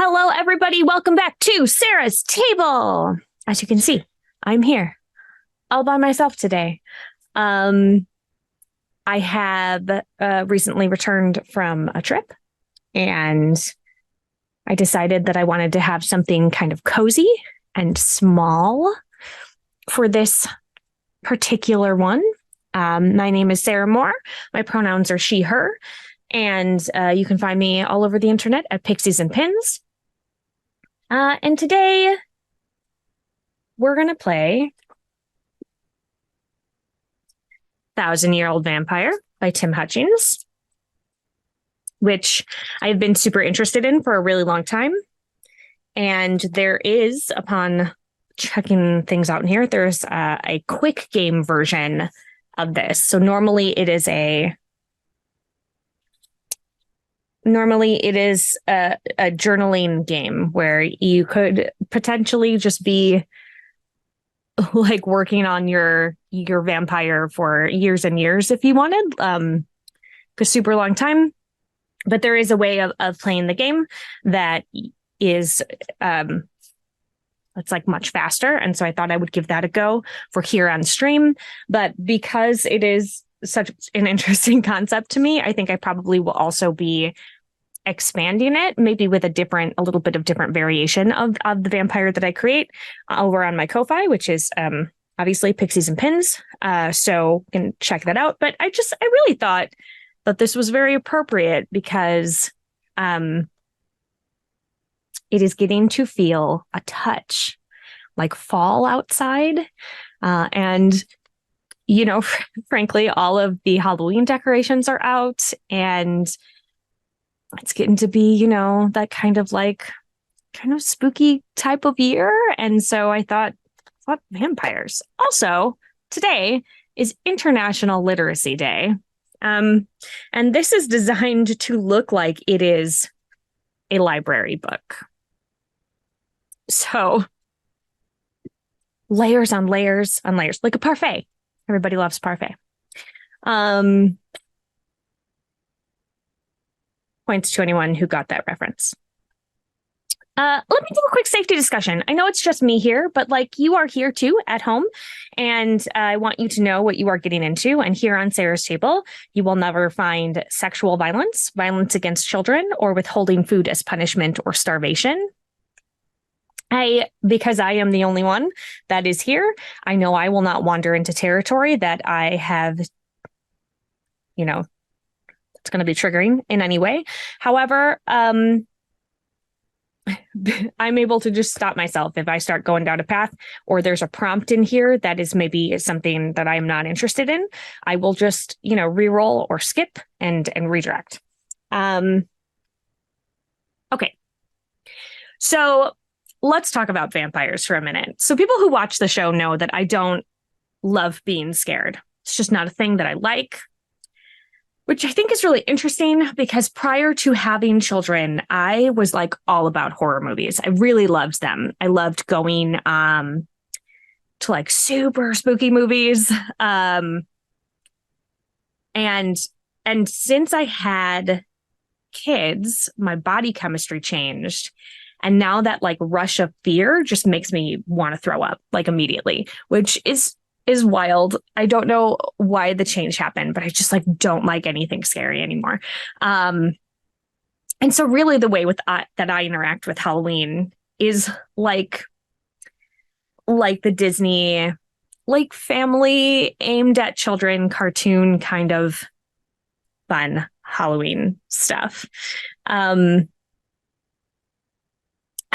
Hello, everybody. Welcome back to Sarah's Table. As you can see, I'm here all by myself today. I have recently returned from a trip, and I decided that I wanted to have something kind of cozy and small for this particular one. My name is Sarah Moore. My pronouns are she, her. And you can find me all over the internet at Pixies and Pins. And today we're going to play 1,000-Year-Old Vampire by Tim Hutchings, which I've been super interested in for a really long time. And there is, upon checking things out in here, there's a quick game version of this. So normally it is a journaling game where you could potentially just be like working on your vampire for years and years if you wanted, a super long time. But there is a way of playing the game that is it's like much faster. And so I thought I would give that a go for here on stream. But because it is such an interesting concept to me, I think I probably will also be expanding it, maybe with a little bit of different variation of the vampire that I create over on my Ko-Fi, which is obviously Pixies and Pins. So you can check that out. But I really thought that this was very appropriate because it is getting to feel a touch like fall outside. And, you know, frankly, all of the Halloween decorations are out, and it's getting to be, you know, that kind of spooky type of year. And so I thought vampires. Also, today is International Literacy Day. And this is designed to look like it is a library book. So layers on layers on layers, like a parfait. Everybody loves parfait. Points to anyone who got that reference. Let me do a quick safety discussion. I know it's just me here, but like you are here too at home, and I want you to know what you are getting into. And here on Sarah's Table, you will never find sexual violence, violence against children, or withholding food as punishment or starvation. Because I am the only one that is here, I know I will not wander into territory that I have, you know, it's going to be triggering in any way. However, I'm able to just stop myself if I start going down a path, or there's a prompt in here that is maybe something that I'm not interested in. I will just, re-roll or skip and redirect. Okay. So let's talk about vampires for a minute. So people who watch the show know that I don't love being scared. It's just not a thing that I like, which I think is really interesting because prior to having children, I was like all about horror movies. I really loved them. I loved going to like super spooky movies. And since I had kids, my body chemistry changed. And now that like rush of fear just makes me want to throw up like immediately, which is wild. I don't know why the change happened, but I just like don't like anything scary anymore. And so really the way that I interact with Halloween is like the Disney, like family aimed at children cartoon kind of fun Halloween stuff.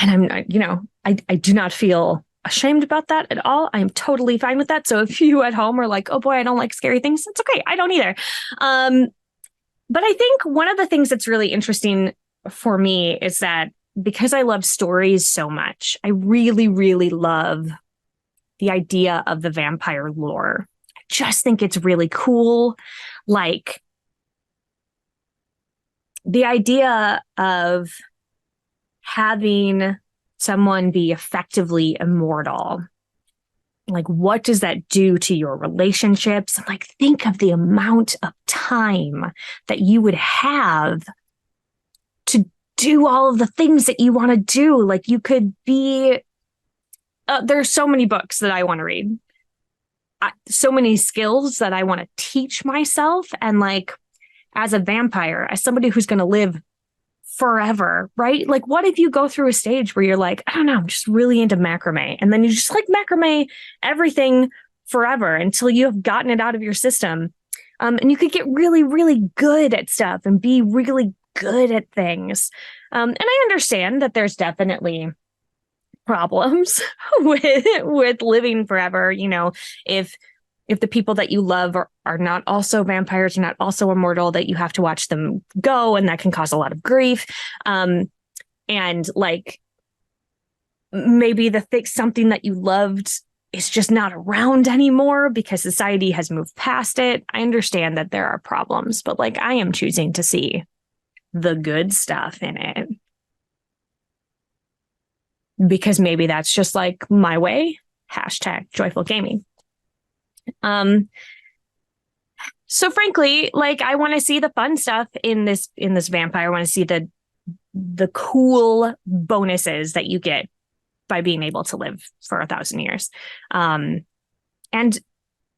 And I'm not, I do not feel ashamed about that at all. I'm totally fine with that. So if you at home are like, oh boy, I don't like scary things, it's okay. I don't either. But I think one of the things that's really interesting for me is that because I love stories so much, I really, really love the idea of the vampire lore. I just think it's really cool. Like the idea of having someone be effectively immortal. Like, what does that do to your relationships? Like, think of the amount of time that you would have to do all of the things that you want to do. Like you could be, there's so many books that I want to read. So many skills that I want to teach myself. And like, as a vampire, as somebody who's going to live forever, right? Like, what if you go through a stage where you're like, I don't know, I'm just really into macrame. And then you just like macrame everything forever until you have gotten it out of your system. And you could get really, really good at stuff and be really good at things. And I understand that there's definitely problems with living forever. You know, if the people that you love are not also vampires, are not also immortal, that you have to watch them go, and that can cause a lot of grief. And like maybe something that you loved is just not around anymore because society has moved past it. I understand that there are problems, but like I am choosing to see the good stuff in it. Because maybe that's just like my way. #joyful gaming. So frankly, like I want to see the fun stuff in this vampire. I want to see the cool bonuses that you get by being able to live for 1,000 years. And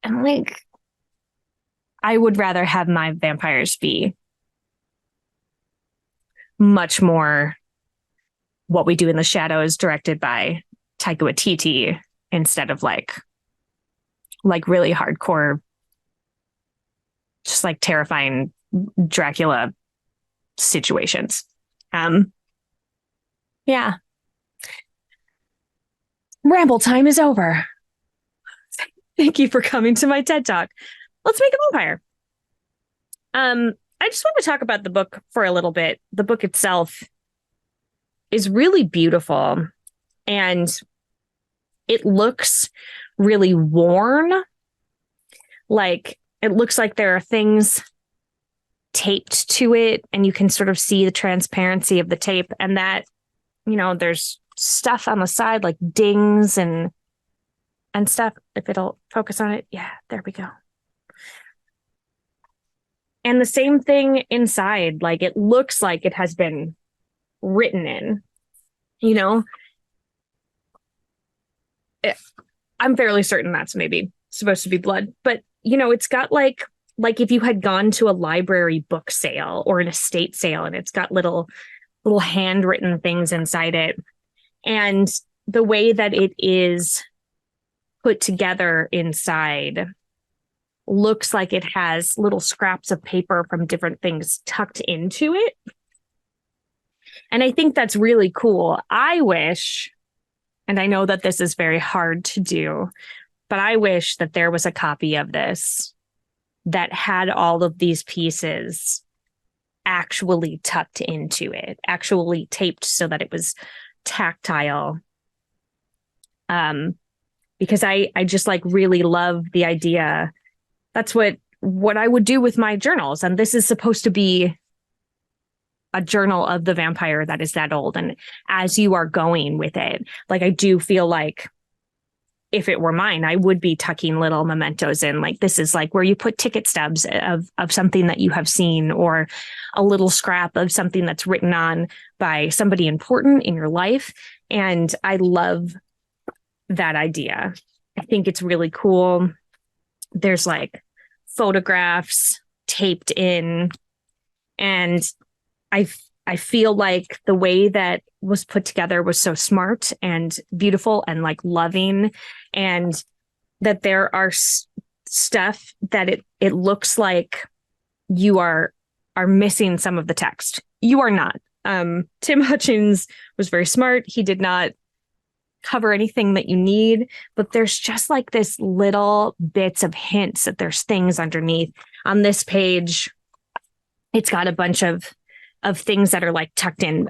like I would rather have my vampires be much more What We Do in the Shadows, directed by Taika Waititi, instead of like really hardcore, just like terrifying Dracula situations. Yeah. Ramble time is over. Thank you for coming to my TED Talk. Let's make a vampire. I just want to talk about the book for a little bit. The book itself is really beautiful, and it looks really worn. Like it looks like there are things taped to it, and you can sort of see the transparency of the tape, and that, you know, there's stuff on the side like dings and stuff. If it'll focus on it. Yeah, there we go. And the same thing inside, like it looks like it has been written in, you know. I'm fairly certain that's maybe supposed to be blood, but you know, it's got like if you had gone to a library book sale or an estate sale, and it's got little handwritten things inside it. And the way that it is put together inside looks like it has little scraps of paper from different things tucked into it. And I think that's really cool. I wish, and I know that this is very hard to do, but I wish that there was a copy of this that had all of these pieces actually tucked into it, actually taped so that it was tactile. Because I just like really love the idea. That's what I would do with my journals. And this is supposed to be a journal of the vampire that is that old. And as you are going with it, like I do feel like if it were mine, I would be tucking little mementos in. Like this is like where you put ticket stubs of something that you have seen, or a little scrap of something that's written on by somebody important in your life. And I love that idea. I think it's really cool. There's like photographs taped in, and I feel like the way that was put together was so smart and beautiful and like loving, and that there are stuff that it looks like you are missing some of the text. You are not. Tim Hutchins was very smart. He did not cover anything that you need, but there's just like this little bits of hints that there's things underneath. On this page, it's got a bunch of things that are like tucked in,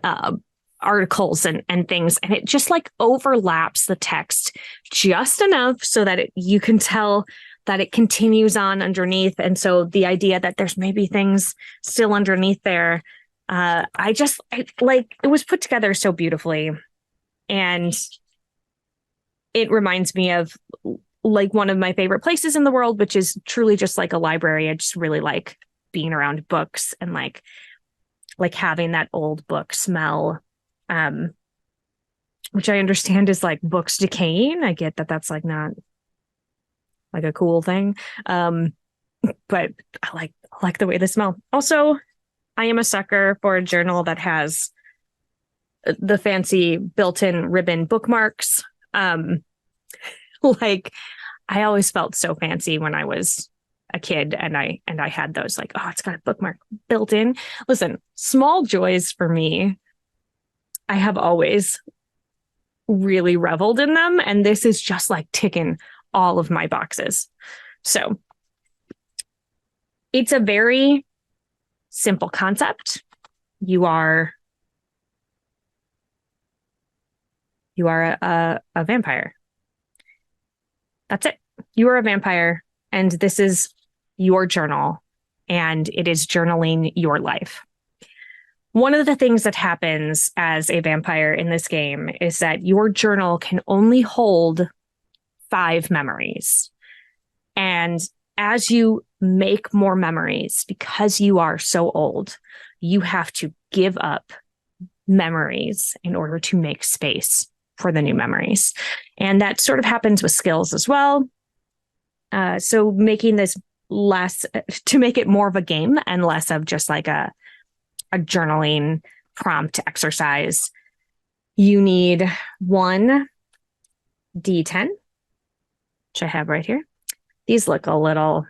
articles and things, and it just like overlaps the text just enough so that you can tell that it continues on underneath. And so the idea that there's maybe things still underneath there, I like it was put together so beautifully. And it reminds me of like one of my favorite places in the world, which is truly just like a library. I just really like being around books and like like having that old book smell, um, which I understand is like books decaying. I get that that's like not like a cool thing. Um, but I like the way they smell. Also, I am a sucker for a journal that has the fancy built-in ribbon bookmarks. Um, like I always felt so fancy when I was a kid and I had those like, oh, it's got a bookmark built in. Listen, small joys for me. I have always really reveled in them, and this is just like ticking all of my boxes. So it's a very simple concept. You are a vampire. That's it. You are a vampire, and this is your journal, and it is journaling your life. One of the things that happens as a vampire in this game is that your journal can only hold 5 memories. And as you make more memories, because you are so old, you have to give up memories in order to make space for the new memories. And that sort of happens with skills as well. So making this less, to make it more of a game and less of just like a journaling prompt exercise, you need 1d10, which I have right here. These look a little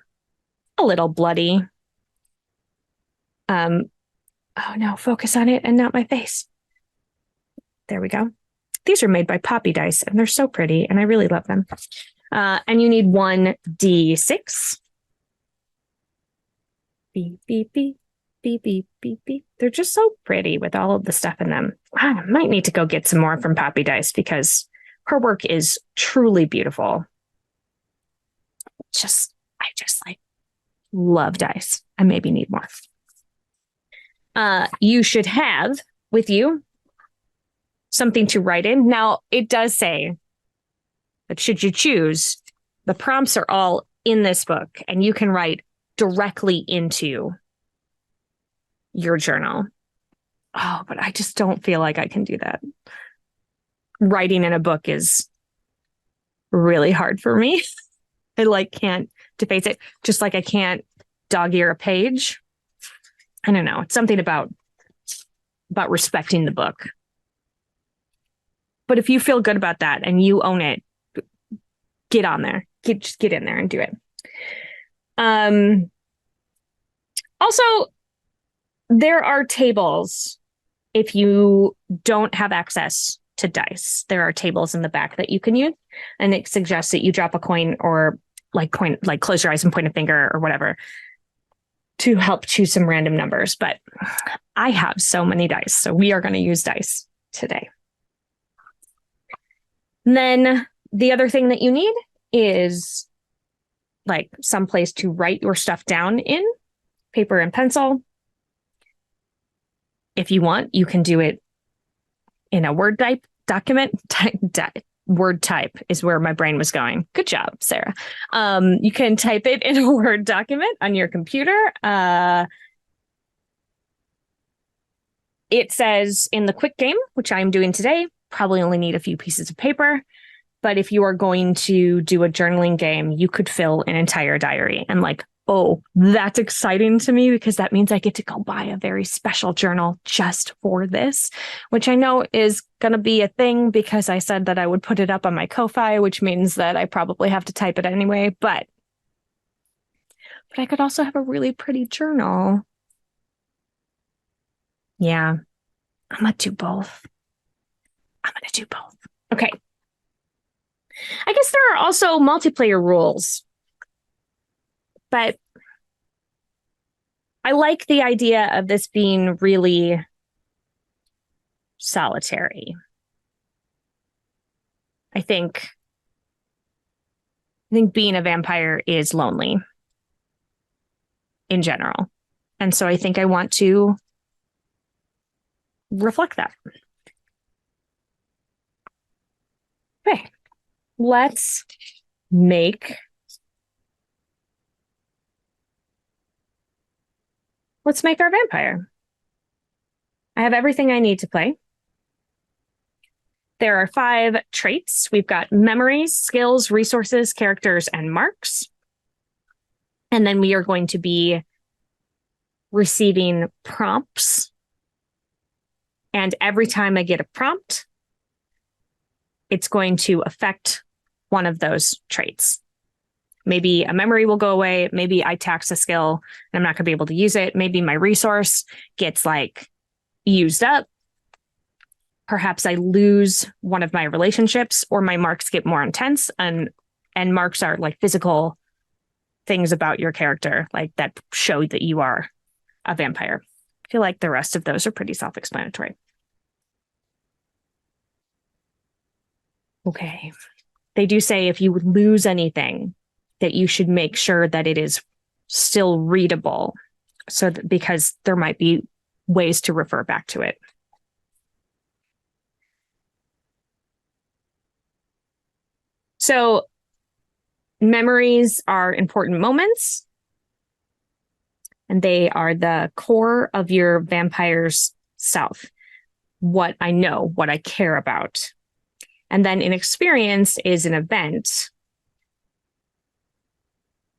bloody. Oh no, focus on it and not my face. There we go. These are made by Poppy Dice, and they're so pretty, and I really love them. And you need 1d6. Beep, beep, beep, beep, beep, beep, beep. They're just so pretty with all of the stuff in them. I might need to go get some more from Poppy Dice because her work is truly beautiful. I just like love dice. I maybe need more. You should have with you something to write in. Now, it does say that should you choose, the prompts are all in this book, and you can write directly into your journal. Oh, but I just don't feel like I can do that. Writing in a book is really hard for me. I like can't deface it, just like I can't dog ear a page. I don't know. It's something about respecting the book. But if you feel good about that and you own it, get on there. Just get in there and do it. Also, there are tables if you don't have access to dice. There are tables in the back that you can use, and it suggests that you drop a coin or close your eyes and point a finger or whatever to help choose some random numbers. But I have so many dice, so we are going to use dice today. And then the other thing that you need is like some place to write your stuff down in, paper and pencil. If you want, you can do it in a Word type document. Word type is where my brain was going. Good job, Sarah. You can type it in a Word document on your computer. It says in the quick game, which I'm doing today, probably only need a few pieces of paper. But if you are going to do a journaling game, you could fill an entire diary. And like, oh, that's exciting to me because that means I get to go buy a very special journal just for this, which I know is going to be a thing because I said that I would put it up on my Ko-Fi, which means that I probably have to type it anyway. But I could also have a really pretty journal. Yeah, I'm going to do both. Okay. I guess there are also multiplayer rules, but I like the idea of this being really solitary. I think being a vampire is lonely in general. And so I think I want to reflect that. Okay, let's make our vampire. I have everything I need to play. There are 5 traits. We've got memories, skills, resources, characters, and marks. And then we are going to be receiving prompts. And every time I get a prompt, it's going to affect one of those traits. Maybe a memory will go away. Maybe I tax a skill and I'm not going to be able to use it. Maybe my resource gets like used up. Perhaps I lose one of my relationships, or my marks get more intense, and marks are like physical things about your character, like that show that you are a vampire. I feel like the rest of those are pretty self-explanatory. Okay. They do say if you would lose anything, that you should make sure that it is still readable, so that, because there might be ways to refer back to it. So memories are important moments, and they are the core of your vampire's self. What I know, what I care about. And then an experience is an event.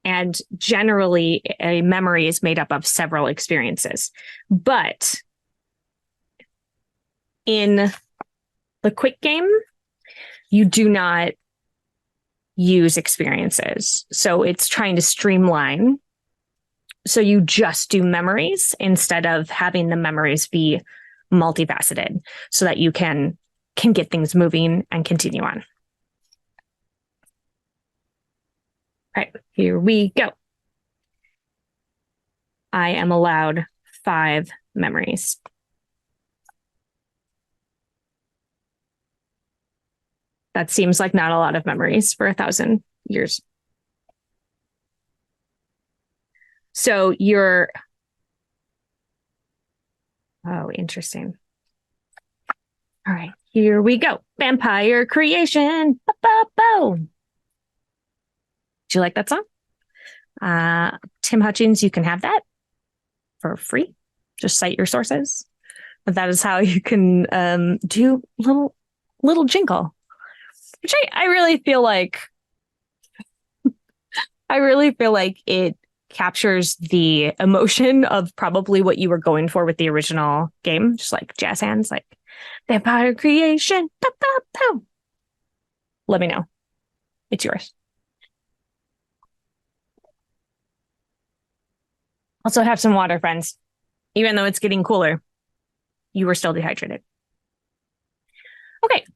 And generally, a memory is made up of several experiences. But in the quick game, you do not use experiences. So it's trying to streamline. So you just do memories instead of having the memories be multifaceted, so that you can get things moving and continue on. All right, here we go. I am allowed 5 memories. That seems like not a lot of memories for 1,000 years. So you're... Oh, interesting. All right, here we go. Vampire creation. Ba-ba-bo. Do you like that song? Tim Hutchins, you can have that for free. Just cite your sources. But that is how you can do little jingle, which I really feel like it captures the emotion of probably what you were going for with the original game, just like jazz hands, like vampire creation. Ba-ba-bo. Let me know. It's yours. Also have some water, friends. Even though it's getting cooler, you were still dehydrated. Okay.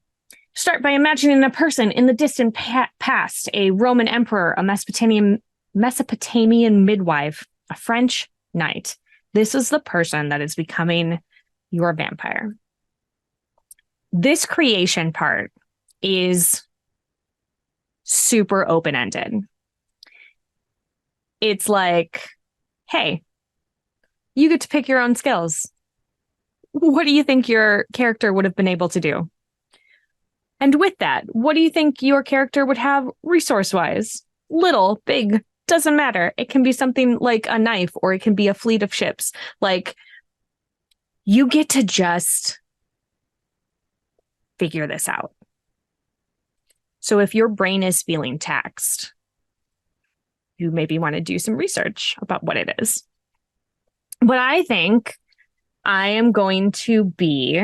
Start by imagining a person in the distant past, a Roman emperor, a Mesopotamian midwife, a French knight. This is the person that is becoming your vampire. This creation part is super open-ended. It's like, hey, you get to pick your own skills. What do you think your character would have been able to do? And with that, what do you think your character would have resource-wise? Little, big, doesn't matter. It can be something like a knife, or it can be a fleet of ships. Like, you get to just figure this out. So if your brain is feeling taxed, you maybe want to do some research about what it is. But I think I am going to be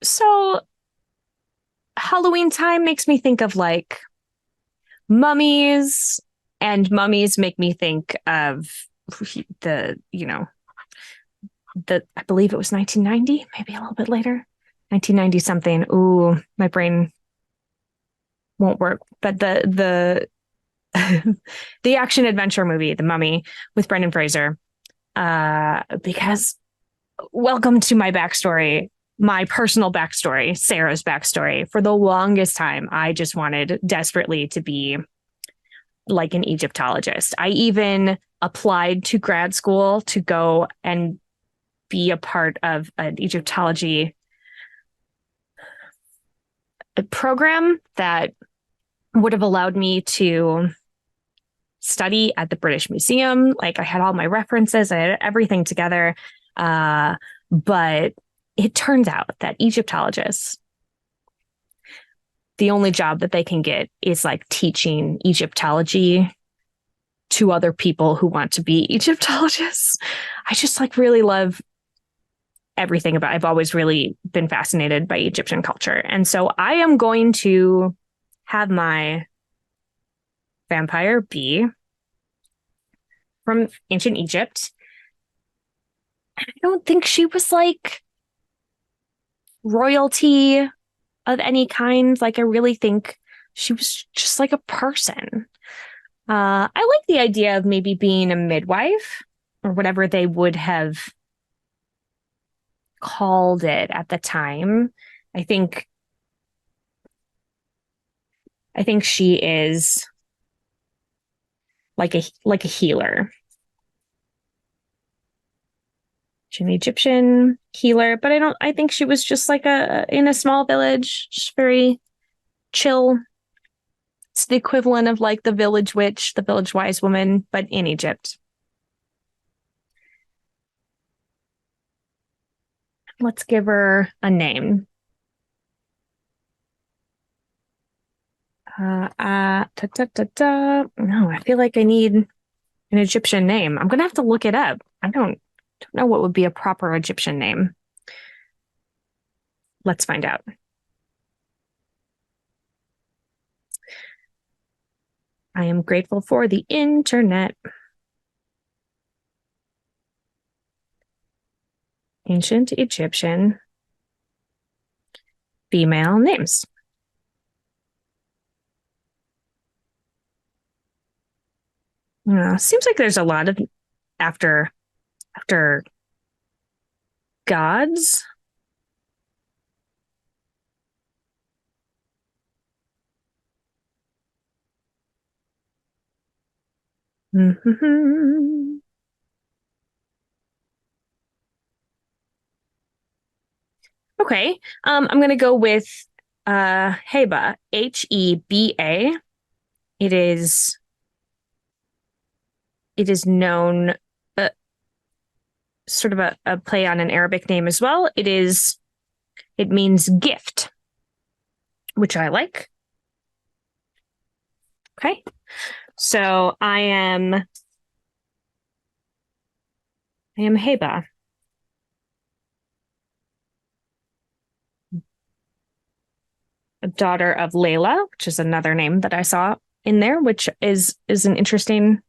so Halloween time makes me think of like mummies, and mummies make me think of I believe it was 1990, maybe a little bit later, 1990 something. Ooh, my brain won't work. But the the action adventure movie, The Mummy, with Brendan Fraser. Because welcome to my backstory, my personal backstory, Sarah's backstory. For the longest time, I just wanted desperately to be like an Egyptologist. I even applied to grad school to go and be a part of an Egyptology program that would have allowed me to study at the British Museum. Like I had all my references, I had everything together. But it turns out that Egyptologists, the only job that they can get is like teaching Egyptology to other people who want to be Egyptologists. I just like really love everything about, I've always really been fascinated by Egyptian culture. And so I am going to have my vampire be from ancient Egypt. I don't think she was like royalty of any kind. Like I really think she was just like a person. I like the idea of maybe being a midwife or whatever they would have called it at the time. I think she is like a healer. She's an Egyptian healer, but I think she was just like in a small village, just very chill. It's the equivalent of like the village witch, the village wise woman, but in Egypt. Let's give her a name. No, I feel like I need an Egyptian name. I'm gonna have to look it up. I don't know what would be a proper Egyptian name. Let's find out. I am grateful for the internet. Ancient Egyptian female names. Seems like there's a lot of after gods. Okay. I'm gonna go with Heba, Heba. It is known sort of a play on an Arabic name as well. It means gift, which I like. Okay. So I am Heba. A daughter of Layla, which is another name that I saw in there, which is an interesting,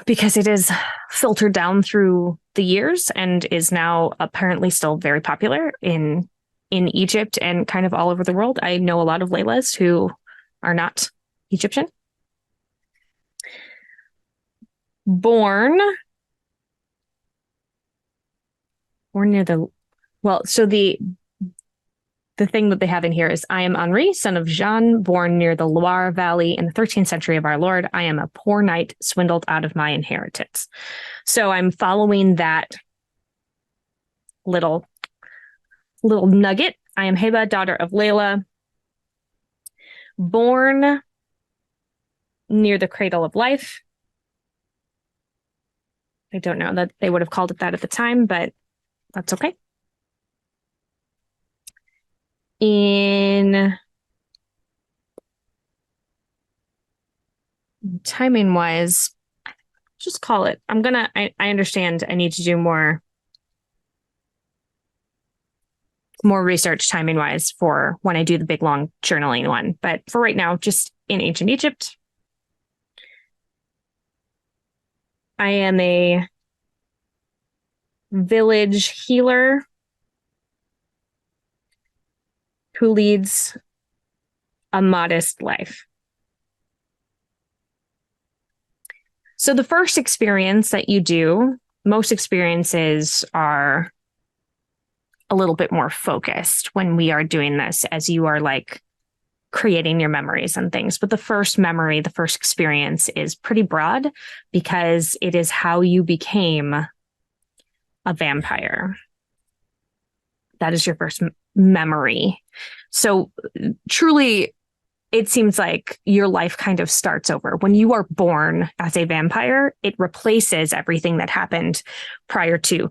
because it is filtered down through the years and is now apparently still very popular in Egypt and kind of all over the world. I know a lot of Laylas who are not Egyptian. Born near so the thing that they have in here is, I am Henri, son of Jean, born near the Loire Valley in the 13th century of our Lord. I am a poor knight swindled out of my inheritance. So I'm following that little nugget. I am Heba, daughter of Layla, born near the cradle of life. I don't know that they would have called it that at the time, but that's okay. In timing wise, just call it. I understand I need to do more research timing wise for when I do the big long journaling one. But for right now, just in ancient Egypt, I am a village healer who leads a modest life. So the first experience that you do, most experiences are a little bit more focused when we are doing this, as you are like creating your memories and things. But the first memory, the first experience is pretty broad because it is how you became a vampire. That is your first memory. So truly, it seems like your life kind of starts over. When you are born as a vampire, it replaces everything that happened prior to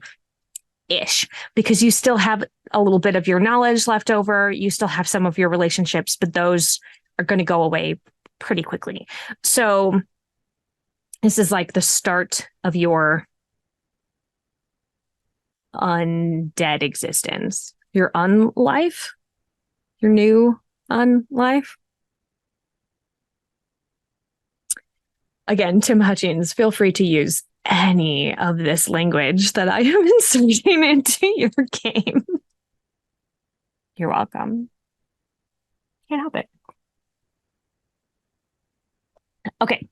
ish, because you still have a little bit of your knowledge left over. You still have some of your relationships, but those are going to go away pretty quickly. So this is like the start of your undead existence, your unlife, your new unlife. Again, Tim Hutchings, feel free to use any of this language that I am inserting into your game. You're welcome. Can't help it. Okay.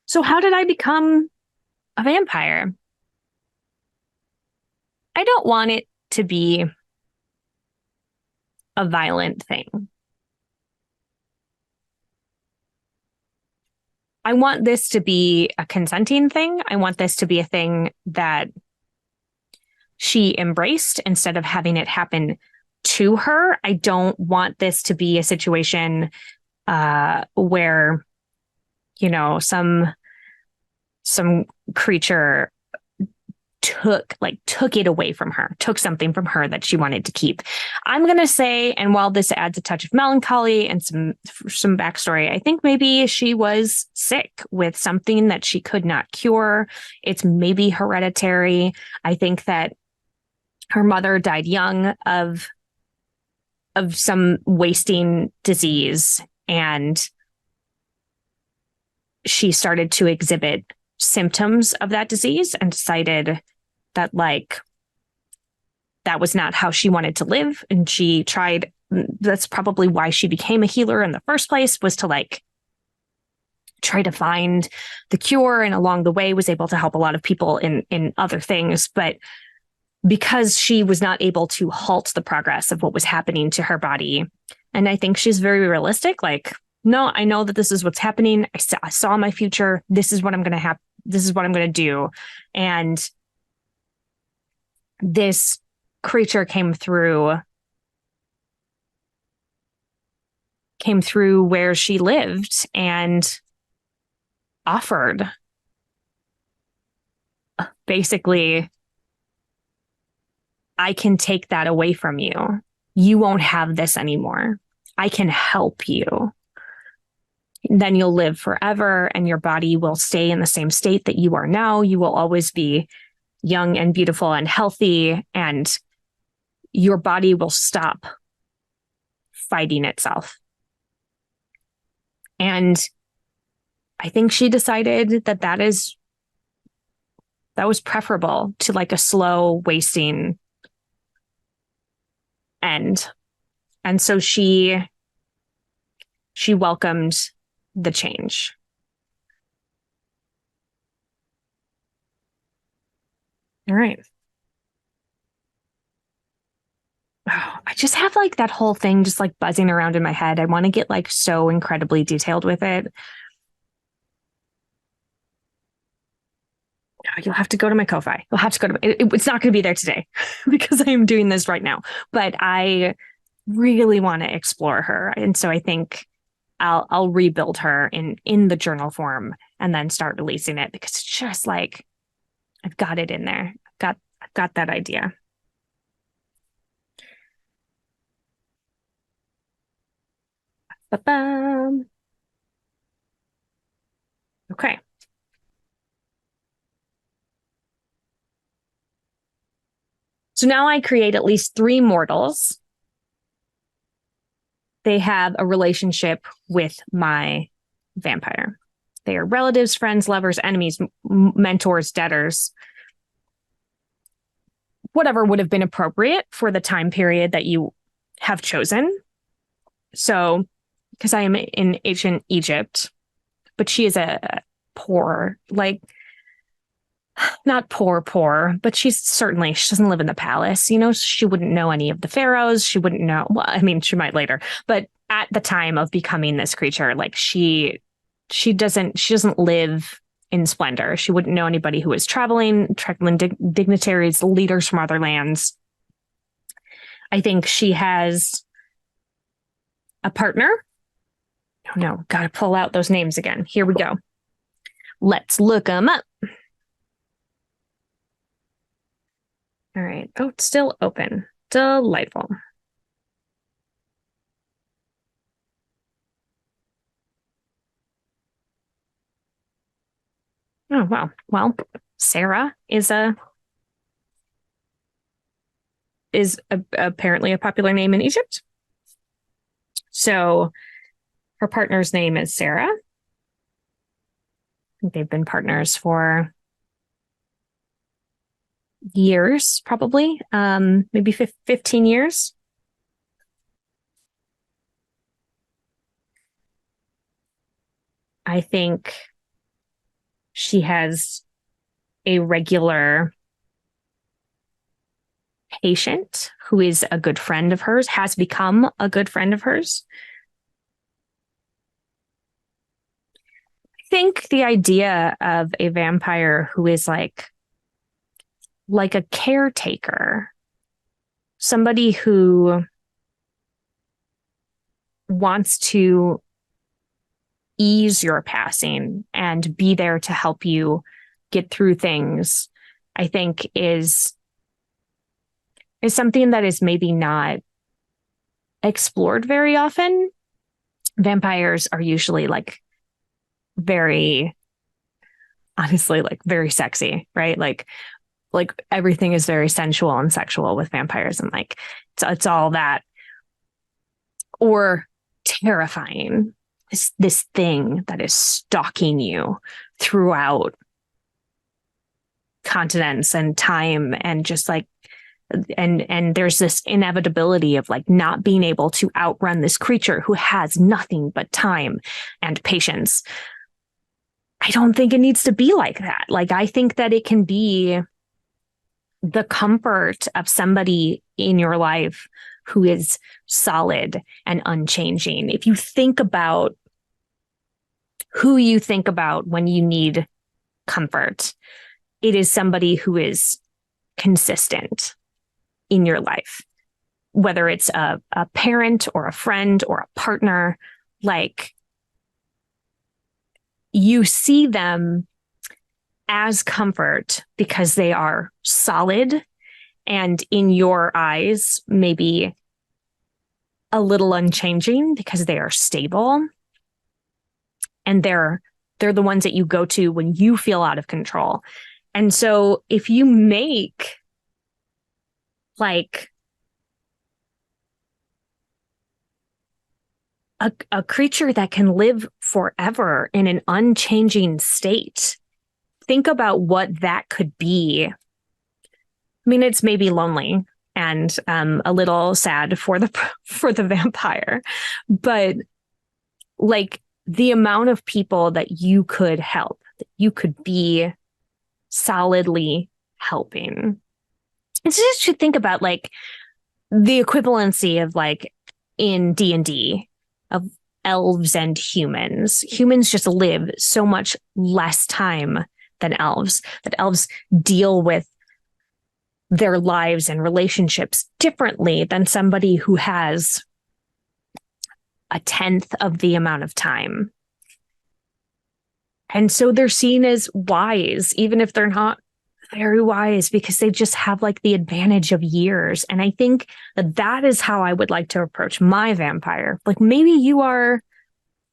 So how did I become a vampire? I don't want it to be a violent thing. I want this to be a consenting thing. I want this to be a thing that she embraced instead of having it happen to her. I don't want this to be a situation where, you know, some creature took it away from her, took something from her that she wanted to keep. I'm going to say, and while this adds a touch of melancholy and some backstory, I think maybe she was sick with something that she could not cure. It's maybe hereditary. I think that her mother died young of some wasting disease, and she started to exhibit symptoms of that disease and decided that that was not how she wanted to live. And she tried, that's probably why she became a healer in the first place, was to try to find the cure, and along the way was able to help a lot of people in other things. But because she was not able to halt the progress of what was happening to her body, and I think she's very realistic, no, I know that this is what's happening. I saw my future. This is what I'm going to have. This is what I'm going to do. And this creature came through where she lived and offered, basically, I can take that away from you. You won't have this anymore. I can help you. Then you'll live forever, and your body will stay in the same state that you are now. You will always be young and beautiful and healthy, and your body will stop fighting itself. And I think she decided that was preferable to a slow wasting end. And so she welcomed the change. All right. Oh, I just have that whole thing just buzzing around in my head. I want to get so incredibly detailed with it. You'll have to go to my Ko-Fi. You'll have to go to it's not going to be there today because I am doing this right now. But I really want to explore her. And so I think I'll rebuild her in the journal form and then start releasing it, because it's just I've got it in there. I've got that idea. Ba-bam. Okay. So now I create at least 3 mortals. They have a relationship with my vampire. They are relatives, friends, lovers, enemies, mentors, debtors, whatever would have been appropriate for the time period that you have chosen. So, because I am in ancient Egypt, but she is a poor, not poor, but she doesn't live in the palace. She wouldn't know any of the pharaohs. She wouldn't know. Well, I mean, she might later, but at the time of becoming this creature, she doesn't live in splendor. She wouldn't know anybody who is traveling dignitaries, leaders from other lands. I think she has a partner. Oh no, gotta pull out those names again. Here we go. Let's look them up. All right. Oh, it's still open. Delightful. Oh, wow. Well, Sarah is apparently a popular name in Egypt. So her partner's name is Sarah. I think they've been partners for years, probably, maybe 15 years. I think she has a regular patient who is a good friend of hers, has become a good friend of hers. I think the idea of a vampire who is like a caretaker, somebody who wants to ease your passing and be there to help you get through things, I think is something that is maybe not explored very often. Vampires are usually like very, honestly, like very sexy, right? Like everything is very sensual and sexual with vampires, and like it's all that, or terrifying. This thing that is stalking you throughout continents and time, and just like and there's this inevitability of like not being able to outrun this creature who has nothing but time and patience. I don't think it needs to be like that. Like, I think that it can be the comfort of somebody in your life who is solid and unchanging. If you think about who you think about when you need comfort, it is somebody who is consistent in your life, whether it's a parent or a friend or a partner. Like, you see them as comfort because they are solid, and in your eyes, maybe a little unchanging because they are stable. And they're the ones that you go to when you feel out of control. And so if you make like a creature that can live forever in an unchanging state, think about what that could be. I mean, it's maybe lonely and a little sad for the vampire, but like the amount of people that you could help, that you could be solidly helping. And so just to think about like the equivalency of like in D&D of elves and humans. Humans just live so much less time than elves, that elves deal with their lives and relationships differently than somebody who has a tenth of the amount of time. And so they're seen as wise, even if they're not very wise, because they just have like the advantage of years. And I think that is how I would like to approach my vampire. Like, maybe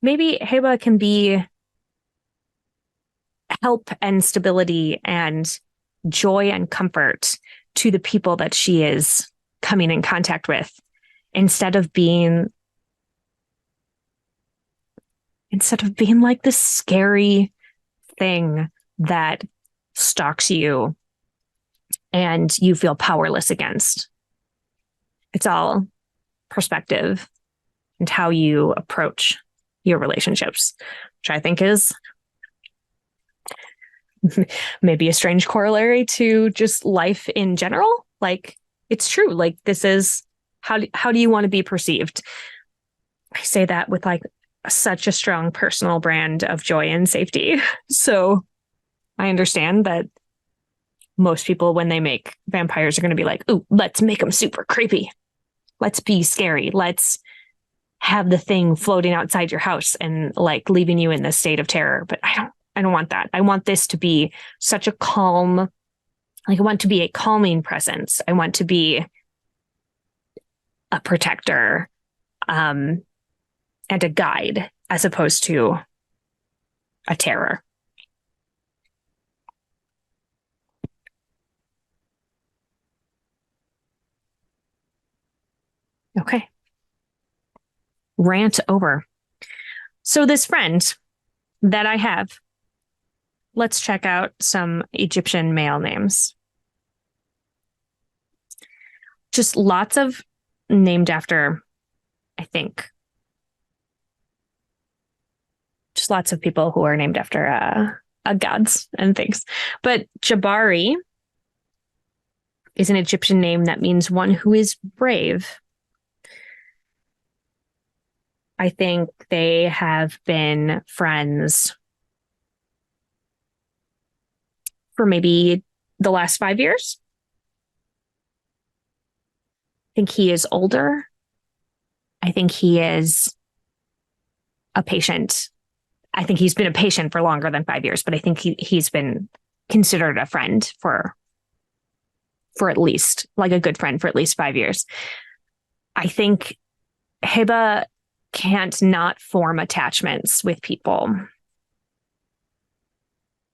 Heba can be help and stability and joy and comfort to the people that she is coming in contact with, instead of being like this scary thing that stalks you and you feel powerless against. It's all perspective and how you approach your relationships, which I think is maybe a strange corollary to just life in general. Like, it's true. Like, this is how do you want to be perceived? I say that with like such a strong personal brand of joy and safety. So I understand that most people, when they make vampires, are going to be like, "Ooh, let's make them super creepy. Let's be scary. Let's have the thing floating outside your house and like leaving you in this state of terror. But I don't want that. I want this to be such a calm, like I want to be a calming presence. I want to be a protector, and a guide as opposed to a terror. Okay. Rant over. So this friend that I have, let's check out some Egyptian male names. Just lots of named after, I think, just lots of people who are named after gods and things. But Jabari is an Egyptian name that means one who is brave. I think they have been friends for maybe the last 5 years. I think he is older. I think he is a patient. I think he's been a patient for longer than 5 years, but I think he's been considered a friend for at least, like a good friend for at least 5 years. I think Hiba can't not form attachments with people,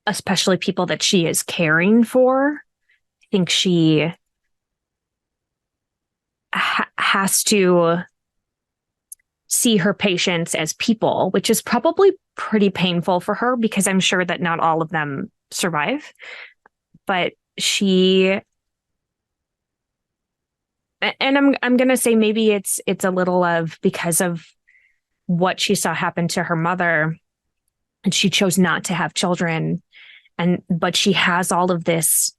especially people that she is caring for. I think she has to see her patients as people, which is probably pretty painful for her because I'm sure that not all of them survive. But she, and I'm going to say maybe it's a little of because of what she saw happen to her mother, and she chose not to have children, but she has all of this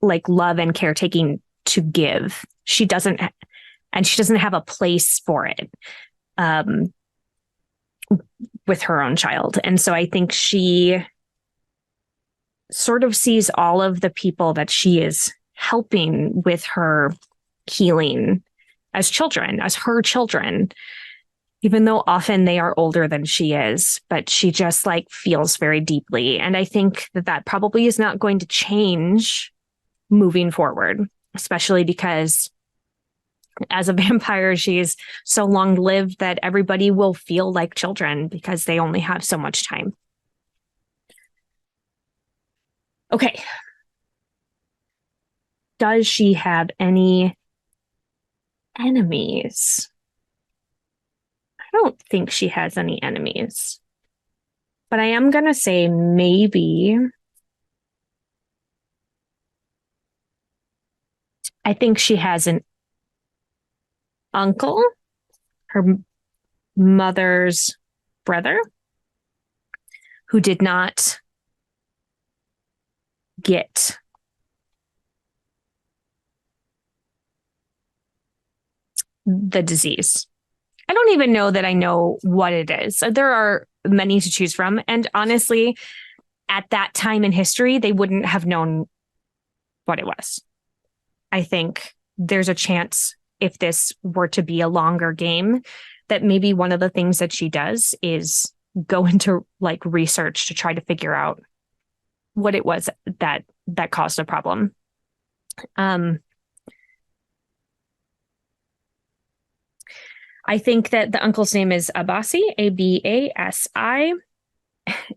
like love and caretaking to give. She doesn't have a place for it with her own child. And so I think she sort of sees all of the people that she is helping with her healing as children, as her children, even though often they are older than she is, but she just like feels very deeply. And I think that probably is not going to change moving forward, especially because as a vampire, she's so long lived that everybody will feel like children because they only have so much time. Okay. Does she have any enemies? I don't think she has any enemies. But I am going to say maybe. I think she has an uncle, her mother's brother, who did not get the disease. I don't even know that I know what it is. There are many to choose from. And honestly, at that time in history, they wouldn't have known what it was. I think there's a chance if this were to be a longer game that maybe one of the things that she does is go into like research to try to figure out what it was that caused a problem. I think that the uncle's name is Abasi, Abasi.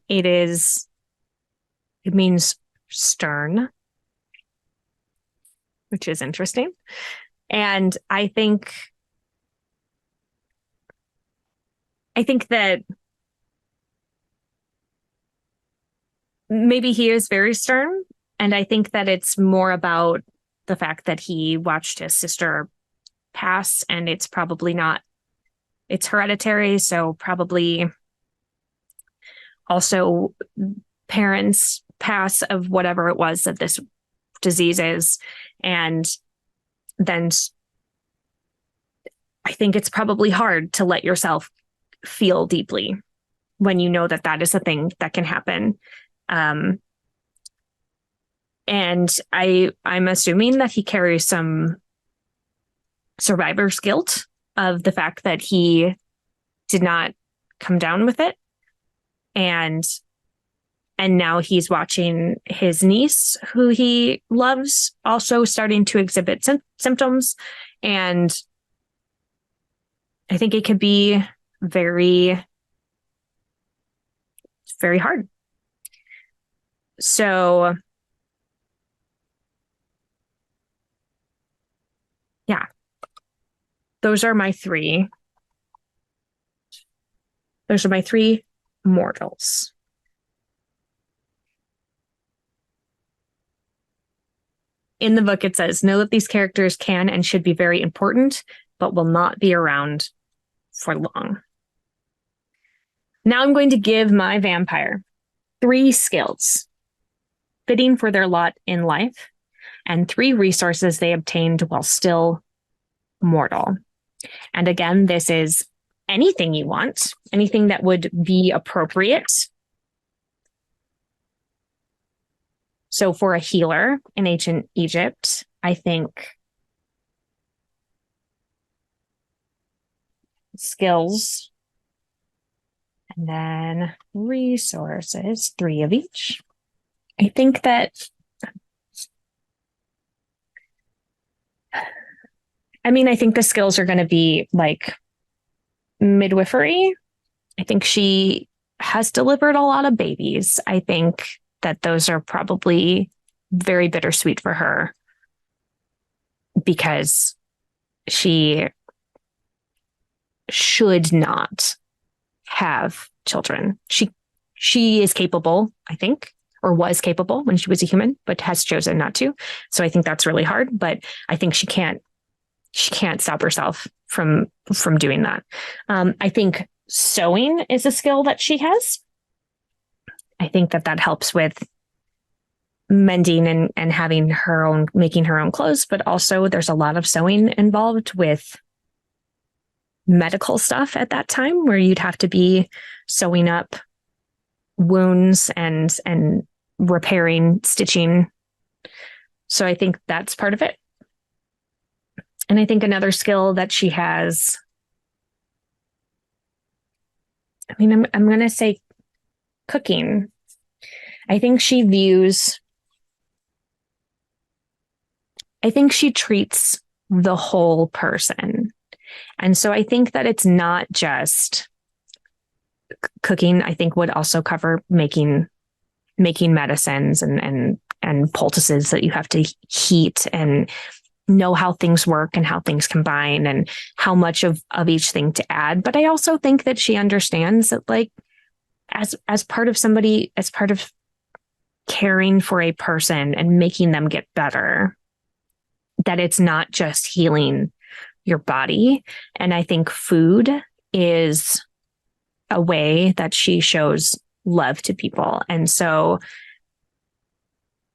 It means stern, which is interesting. And I think that maybe he is very stern. And I think that it's more about the fact that he watched his sister pass, and it's hereditary. So probably also parents pass of whatever it was that this disease is. And then I think it's probably hard to let yourself feel deeply when you know that that is a thing that can happen. And I'm assuming that he carries some survivor's guilt of the fact that he did not come down with it. And now he's watching his niece, who he loves, also starting to exhibit symptoms. And I think it could be very, very hard. So, yeah, those are my three. Those are my three mortals. In the book, it says, know that these characters can and should be very important, but will not be around for long. Now I'm going to give my vampire 3 skills fitting for their lot in life and 3 resources they obtained while still mortal. And again, this is anything you want, anything that would be appropriate. So for a healer in ancient Egypt, I think skills and then resources, 3 of each. I think that, I think the skills are going to be like midwifery. I think she has delivered a lot of babies. I think that those are probably very bittersweet for her because she should not have children. She is capable, I think, or was capable when she was a human, but has chosen not to. So I think that's really hard, but I think she can't stop herself from doing that. I think sewing is a skill that she has. I think that helps with mending and having making her own clothes, but also there's a lot of sewing involved with medical stuff at that time where you'd have to be sewing up wounds and repairing, stitching. So I think that's part of it. And I think another skill that she has, I'm going to say cooking. I think she treats the whole person. And so I think that it's not just cooking. I think would also cover making medicines and poultices that you have to heat and know how things work and how things combine and how much of each thing to add. But I also think that she understands that, like, as part of caring for a person and making them get better, that it's not just healing your body. And I think food is a way that she shows love to people. And so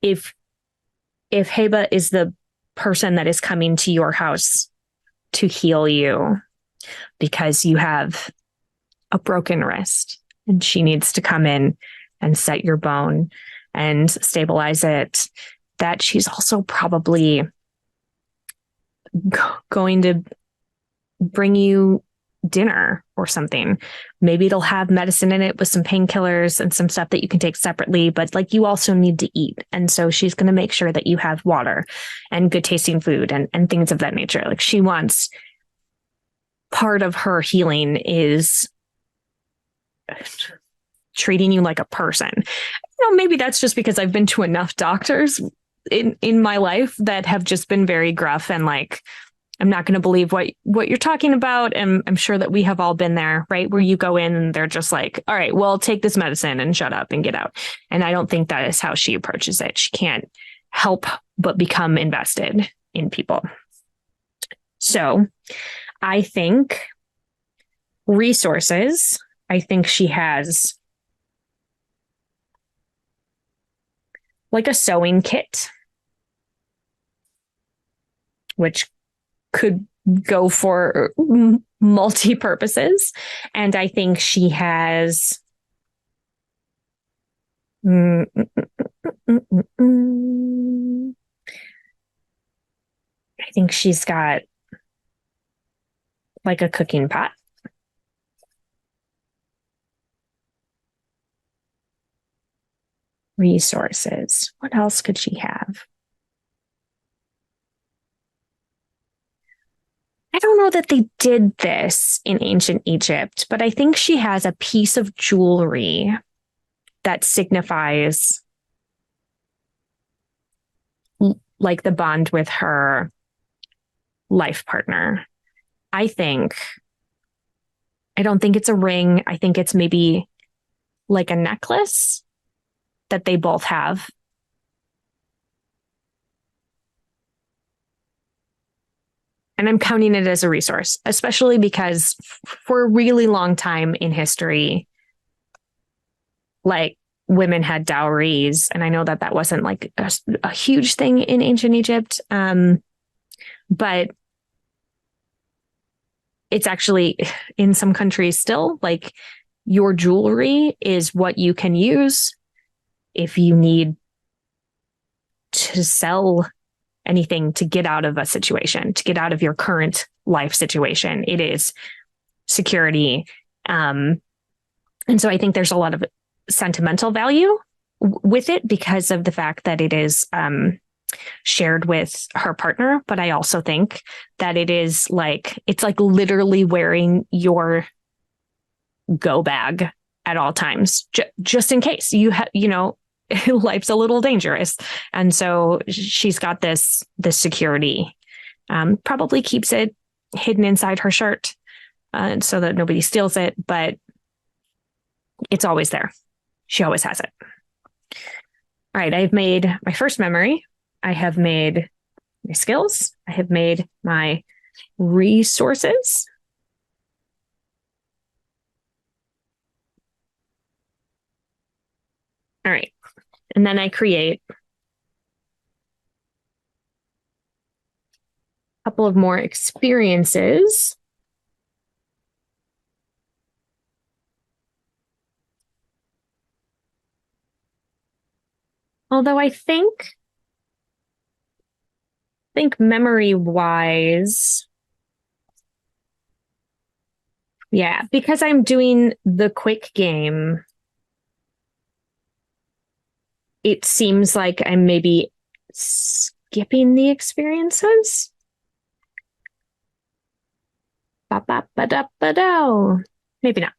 if Heba is the person that is coming to your house to heal you because you have a broken wrist and she needs to come in and set your bone and stabilize it, that she's also probably going to bring you dinner or something. Maybe it'll have medicine in it with some painkillers and some stuff that you can take separately, but like you also need to eat. And so she's going to make sure that you have water and good tasting food and things of that nature. Like she wants, part of her healing is treating you like a person. Maybe that's just because I've been to enough doctors in my life that have just been very gruff and like, I'm not going to believe what you're talking about. And I'm sure that we have all been there, right? Where you go in and they're just like, all right, well, take this medicine and shut up and get out. And I don't think that is how she approaches it. She can't help but become invested in people. So I think resources, I think she has like a sewing kit, which could go for multi-purposes. And I think she has I think she's got like a cooking pot. Resources. What else could she have? I don't know that they did this in ancient Egypt, but I think she has a piece of jewelry that signifies like the bond with her life partner. I think, I don't think it's a ring. I think it's maybe like a necklace that they both have. And I'm counting it as a resource, especially because for a really long time in history, like women had dowries. And I know that that wasn't like a huge thing in ancient Egypt. But it's actually in some countries still like your jewelry is what you can use if you need to sell anything to get out of a situation, to get out of your current life situation. It is security. And so I think there's a lot of sentimental value with it because of the fact that it is shared with her partner. But I also think that it is like, it's like literally wearing your go bag at all times, just in case life's a little dangerous. And so she's got this security, probably keeps it hidden inside her shirt so that nobody steals it, but it's always there. She always has it. All right. I've made my first memory. I have made my skills. I have made my resources. All right. And then I create a couple of more experiences. Although I think memory wise, yeah, because I'm doing the quick game, it seems like I'm maybe skipping the experiences. Maybe not.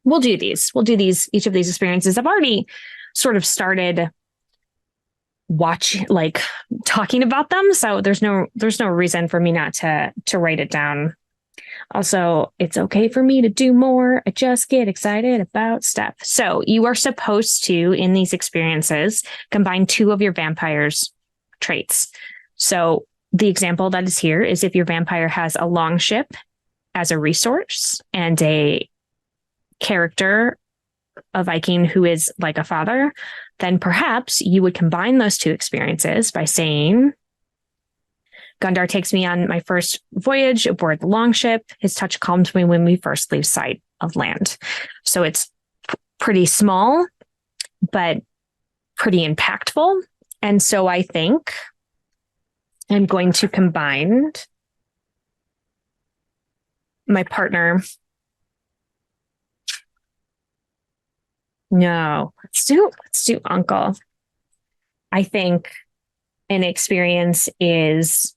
We'll do these. We'll do these, each of these experiences. I've already sort of started talking about them. So there's no reason for me not to write it down. Also, it's okay for me to do more. I just get excited about stuff. So you are supposed to, in these experiences, combine two of your vampire's traits. So the example that is here is if your vampire has a long ship as a resource and a character, a Viking who is like a father, then perhaps you would combine those two experiences by saying, Gundar takes me on my first voyage aboard the longship. His touch calms me when we first leave sight of land. So it's pretty small, but pretty impactful. And so I think I'm going to combine my partner. No, let's do uncle. I think an experience is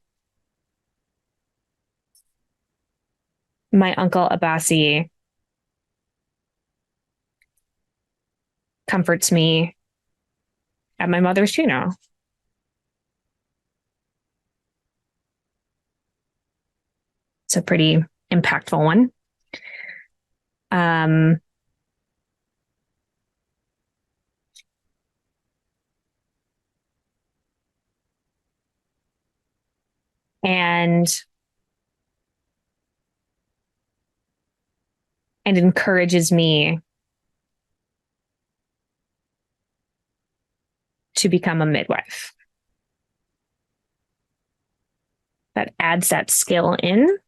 my uncle Abasi comforts me at my mother's funeral. It's a pretty impactful one. And encourages me to become a midwife. That adds that skill in,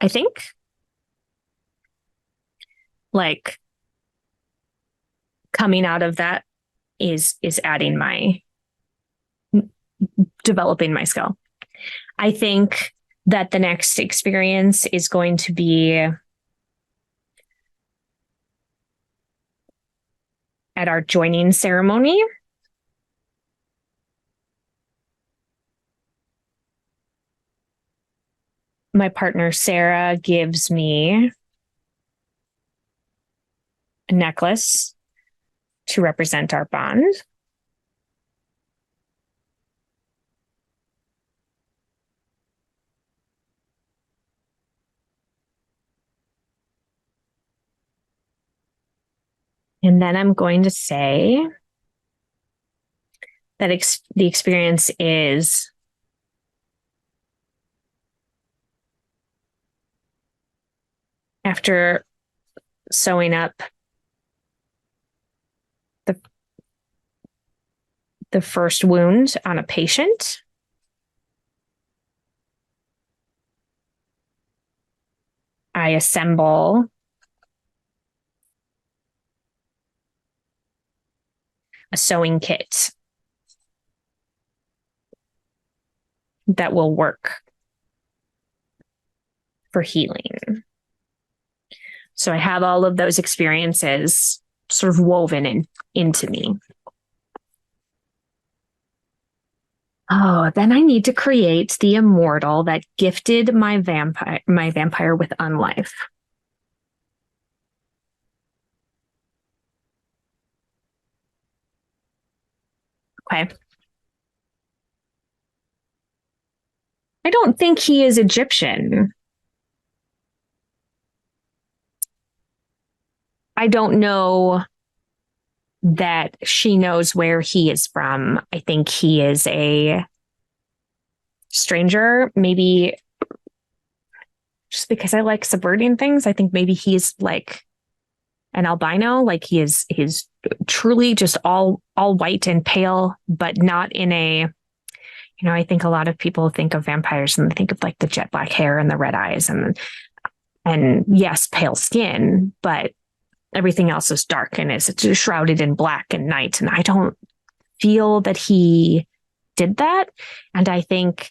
I think. Like coming out of that is adding developing my skill. I think that the next experience is going to be at our joining ceremony. My partner, Sarah, gives me a necklace to represent our bond. And then I'm going to say that the experience is after sewing up the first wound on a patient, I assemble a sewing kit that will work for healing. So I have all of those experiences sort of woven into me. Oh, then I need to create the immortal that gifted my vampire with unlife. Okay. I don't think he is Egyptian. I don't know that she knows where he is from. I think he is a stranger, maybe just because I like subverting things. I think maybe he's like an albino, like he's truly just all white and pale, but not in a, I think a lot of people think of vampires and they think of like the jet black hair and the red eyes and yes, pale skin, but everything else is dark and is shrouded in black and night. And I don't feel that he did that. And I think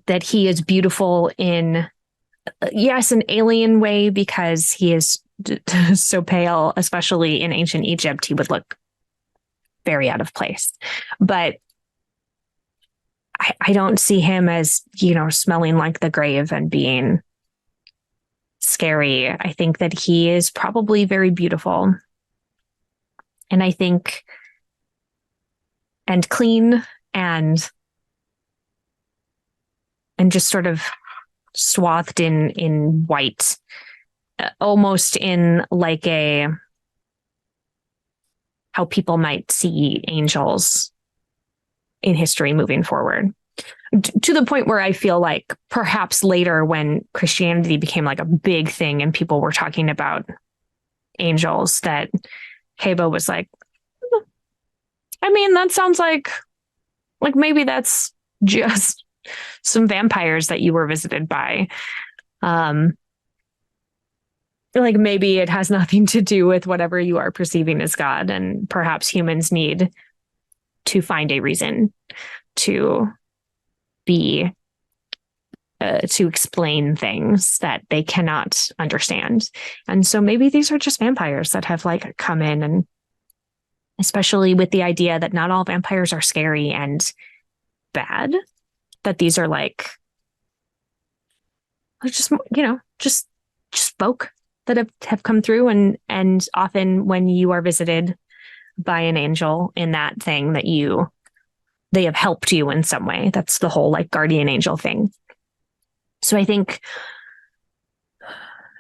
that he is beautiful in, yes, an alien way, because he is so pale, especially in ancient Egypt, he would look very out of place. But I don't see him as, smelling like the grave and being scary. I think that he is probably very beautiful. And I think, and clean and just sort of swathed in white, almost in like how people might see angels in history moving forward, to the point where I feel like perhaps later when Christianity became like a big thing and people were talking about angels, that Hebo was like, I mean, that sounds like maybe that's just some vampires that you were visited by. Like maybe it has nothing to do with whatever you are perceiving as God, and perhaps humans need to find a reason to be to explain things that they cannot understand. And so maybe these are just vampires that have like come in, and especially with the idea that not all vampires are scary and bad, that these are like just just folk that have come through, and often when you are visited by an angel in that thing, that they have helped you in some way. That's the whole like guardian angel thing. So I think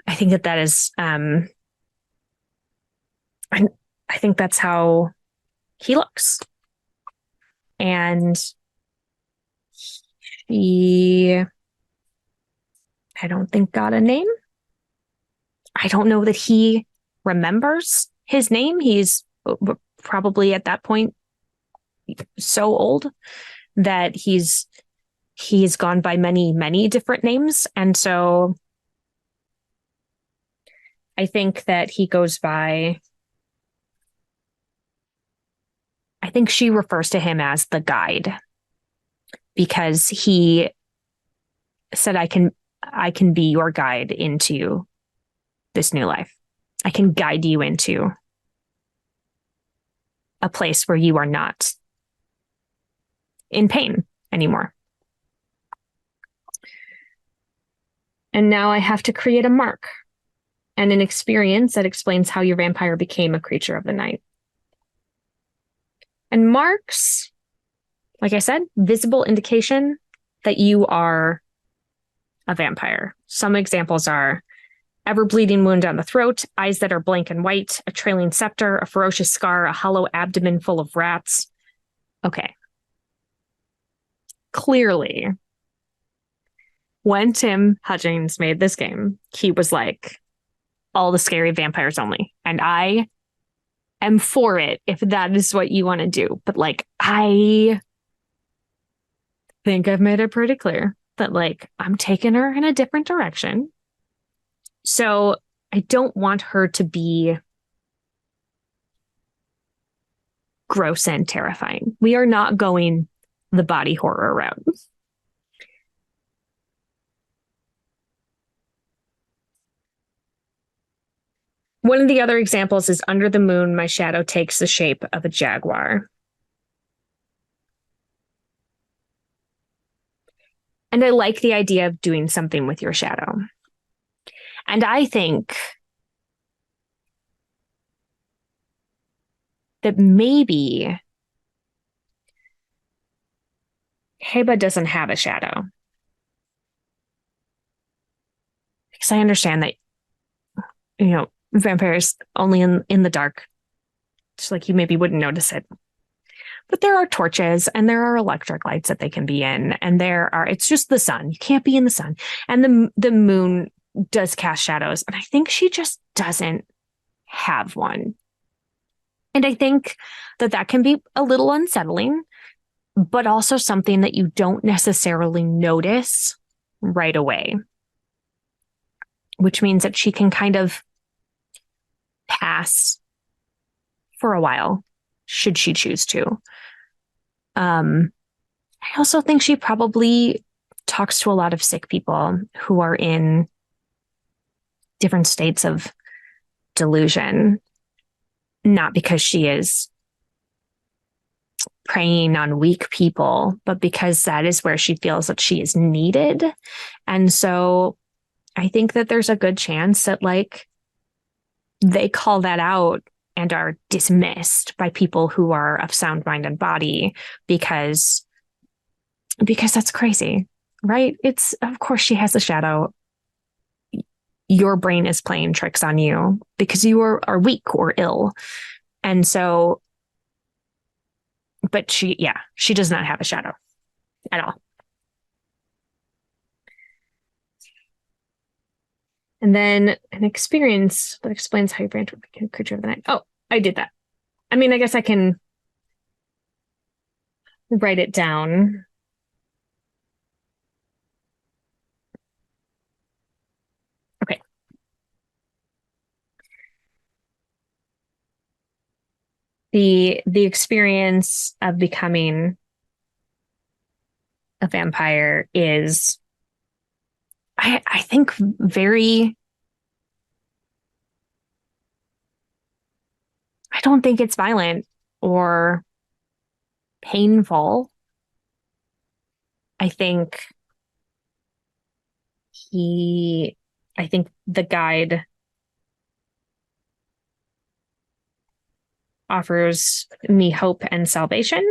that is I think that's how he looks. And he, I don't think, got a name. I don't know that he remembers his name. He's probably at that point so old that he's gone by many different names. And so I think that he goes by, I think she refers to him as the guide, because he said, I can be your guide into this new life. I can guide you into a place where you are not in pain anymore. And now I have to create a mark and an experience that explains how your vampire became a creature of the night. And marks, like I said, visible indication that you are a vampire. Some examples are ever bleeding wound on the throat, eyes that are blank and white, a trailing scepter, a ferocious scar, a hollow abdomen full of rats. Okay. Clearly, when Tim Hutchings made this game, he was like, all the scary vampires only. And I am for it if that is what you want to do. But like, I think I've made it pretty clear that like I'm taking her in a different direction. So I don't want her to be gross and terrifying. We are not going the body horror route. One of the other examples is under the moon, my shadow takes the shape of a jaguar. And I like the idea of doing something with your shadow. And I think that maybe Heba doesn't have a shadow. Because I understand that, vampires only in the dark. Just like you maybe wouldn't notice it. But there are torches and there are electric lights that they can be in. And it's just the sun. You can't be in the sun. And the moon does cast shadows. And I think she just doesn't have one. And I think that can be a little unsettling, but also something that you don't necessarily notice right away. Which means that she can kind of pass for a while, should she choose to. I also think she probably talks to a lot of sick people who are in different states of delusion, not because she is preying on weak people, but because that is where she feels that she is needed. And so I think that there's a good chance that like they call that out and are dismissed by people who are of sound mind and body because that's crazy, right? It's, of course she has a shadow. Your brain is playing tricks on you because you are weak or ill. And so, but she does not have a shadow at all. And then an experience that explains how you branch with the creature of the night. Oh, I did that. I mean, I guess I can write it down. Okay. The experience of becoming a vampire is, I think, very. I don't think it's violent or painful. I think the guide offers me hope and salvation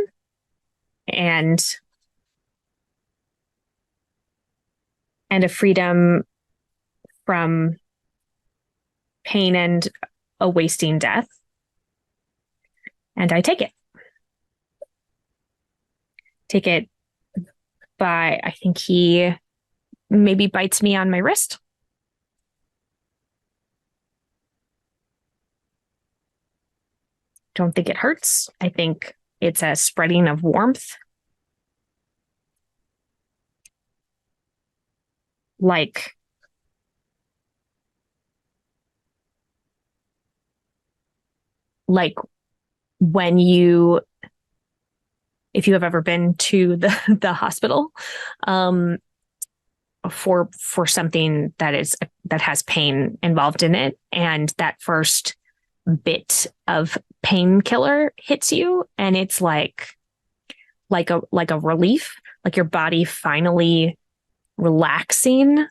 and a freedom from pain and a wasting death. And I take it. Take it by, I think he maybe bites me on my wrist. Don't think it hurts. I think it's a spreading of warmth. Like when if you have ever been to the hospital, for something that has pain involved in it, and that first bit of painkiller hits you, and it's like a relief, like your body finally relaxing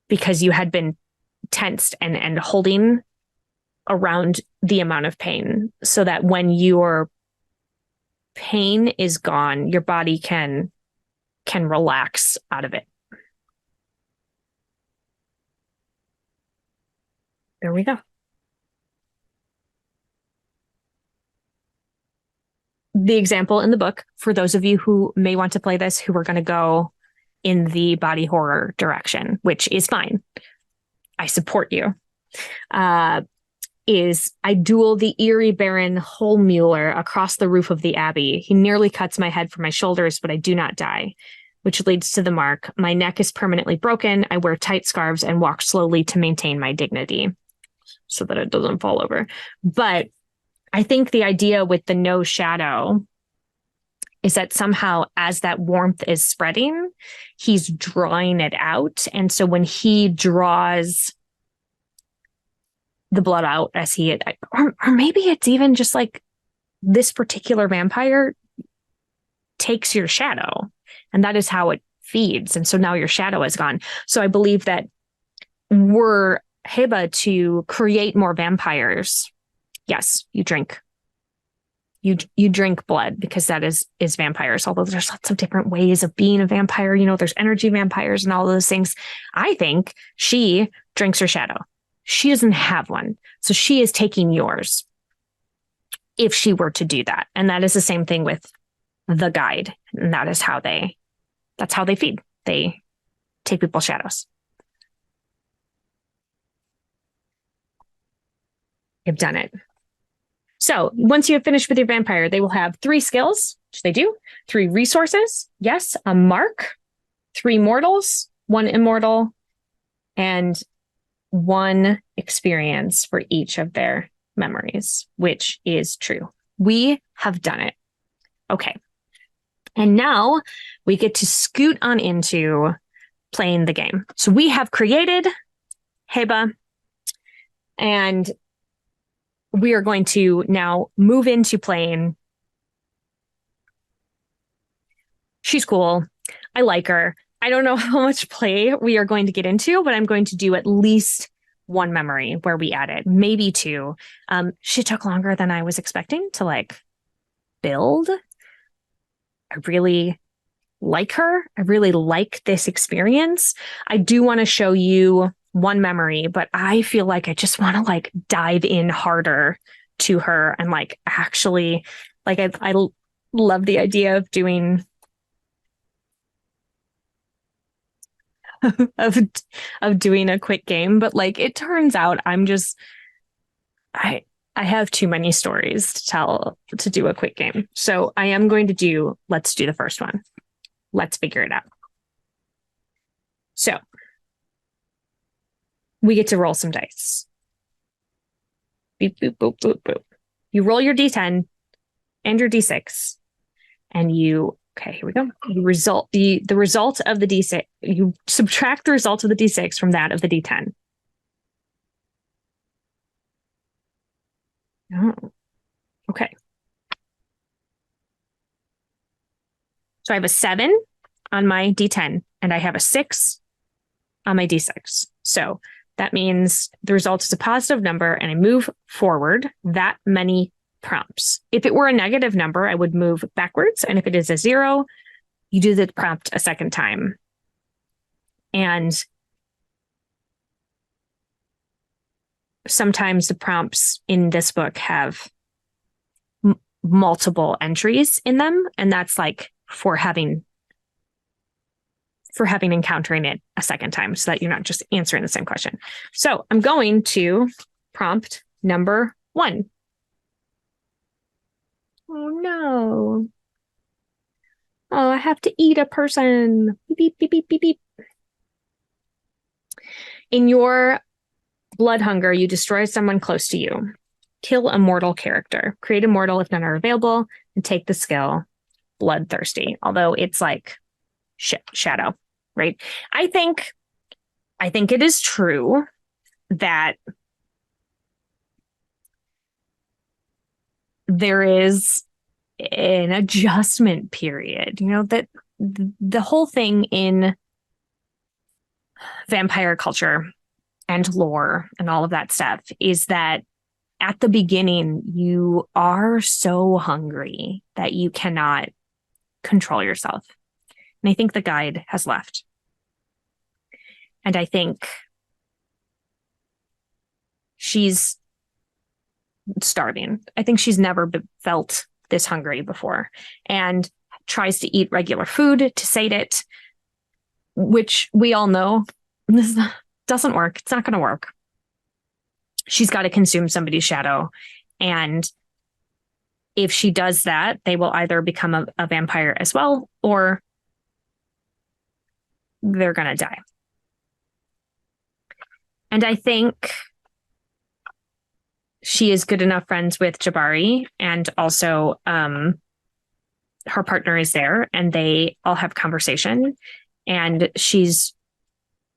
because you had been tensed and holding around the amount of pain, so that when your pain is gone, your body can relax out of it. There we go. The example in the book, for those of you who may want to play this, who are going to go in the body horror direction, which is fine. I support you. Is I duel the eerie Baron Holmuller across the roof of the Abbey. He nearly cuts my head from my shoulders, but I do not die, which leads to the mark. My neck is permanently broken. I wear tight scarves and walk slowly to maintain my dignity so that it doesn't fall over. But I think the idea with the no shadow is that somehow as that warmth is spreading, he's drawing it out. And so when he draws the blood out as he, or maybe it's even just like this particular vampire takes your shadow, and that is how it feeds. And so now your shadow is gone. So I believe that were Heba to create more vampires, yes, you drink. You drink blood, because that is vampires. Although there's lots of different ways of being a vampire. You know, there's energy vampires and all those things. I think she drinks her shadow. She doesn't have one. So she is taking yours if she were to do that. And that is the same thing with the guide. And that's how they feed. They take people's shadows. You've done it. So once you have finished with your vampire, they will have 3 skills, which they do, 3 resources, yes, a mark, 3 mortals, 1 immortal, and 1 experience for each of their memories, which is true. We have done it. Okay. And now we get to scoot on into playing the game. So we have created Heba, and we are going to now move into playing. She's cool. I like her. I don't know how much play we are going to get into, but I'm going to do at least 1 memory where we add it, maybe 2. She took longer than I was expecting to build. I really like her. I really like this experience. I do want to show you 1 memory, but I feel like I just want to dive in harder to her and actually I love the idea of doing of doing a quick game, but it turns out I have too many stories to tell to do a quick game. So I am going to let's do the first one. Let's figure it out. So we get to roll some dice. Beep, boop, boop, boop, boop. You roll your D10 and your D6, and okay, here we go. The result of the D6, you subtract the result of the D6 from that of the D10. Oh, okay. So I have a 7 on my D10, and I have a 6 on my D6. So that means the result is a positive number, and I move forward that many prompts. If it were a negative number, I would move backwards. And if it is a 0, you do the prompt a second time. And sometimes the prompts in this book have multiple entries in them. And that's for having encountering it a second time, so that you're not just answering the same question. So I'm going to prompt number 1. Oh no. Oh, I have to eat a person. Beep, beep, beep, beep, beep. In your blood hunger, you destroy someone close to you. Kill a mortal character. Create a mortal if none are available, and take the skill Bloodthirsty. Although it's shadow. right? I think it is true that there is an adjustment period, that the whole thing in vampire culture and lore and all of that stuff is that at the beginning, you are so hungry that you cannot control yourself. And I think the guide has left. And I think she's starving. I think she's never felt this hungry before and tries to eat regular food to sate it, which we all know this doesn't work. It's not going to work. She's got to consume somebody's shadow. And if she does that, they will either become a vampire as well, or they're going to die. And I think she is good enough friends with Jabari, and also her partner is there, and they all have conversation, and she's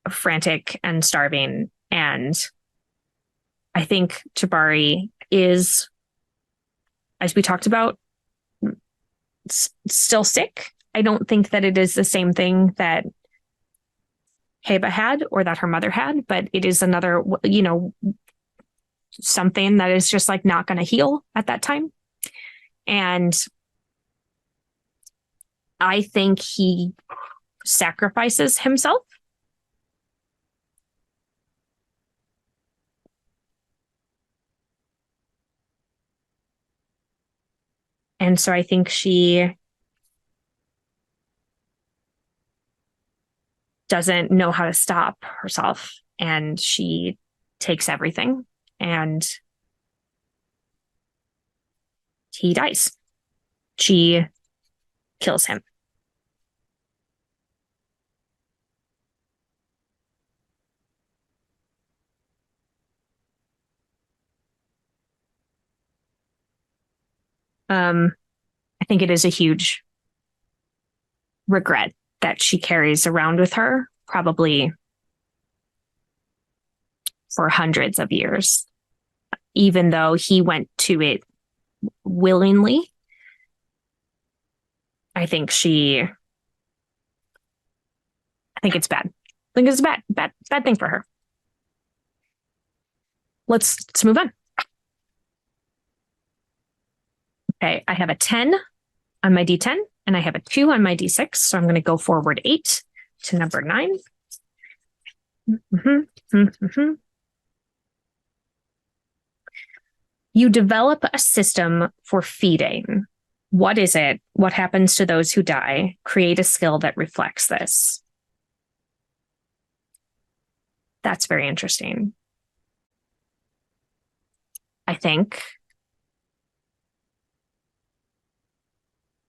frantic and starving. And I think Jabari is, as we talked about, still sick. I don't think that it is the same thing that Heba had or that her mother had, but it is another, something that is just like not going to heal at that time. And I think he sacrifices himself. And so I think she doesn't know how to stop herself, and she takes everything, and he dies. She kills him. I think it is a huge regret that she carries around with her, probably for hundreds of years, even though he went to it willingly. I think it's bad. I think it's a bad thing for her. Let's move on. Okay, I have a 10 on my D10 and I have a 2 on my D6. So I'm going to go forward 8 to number 9. You develop a system for feeding. What is it? What happens to those who die? Create a skill that reflects this. That's very interesting. I think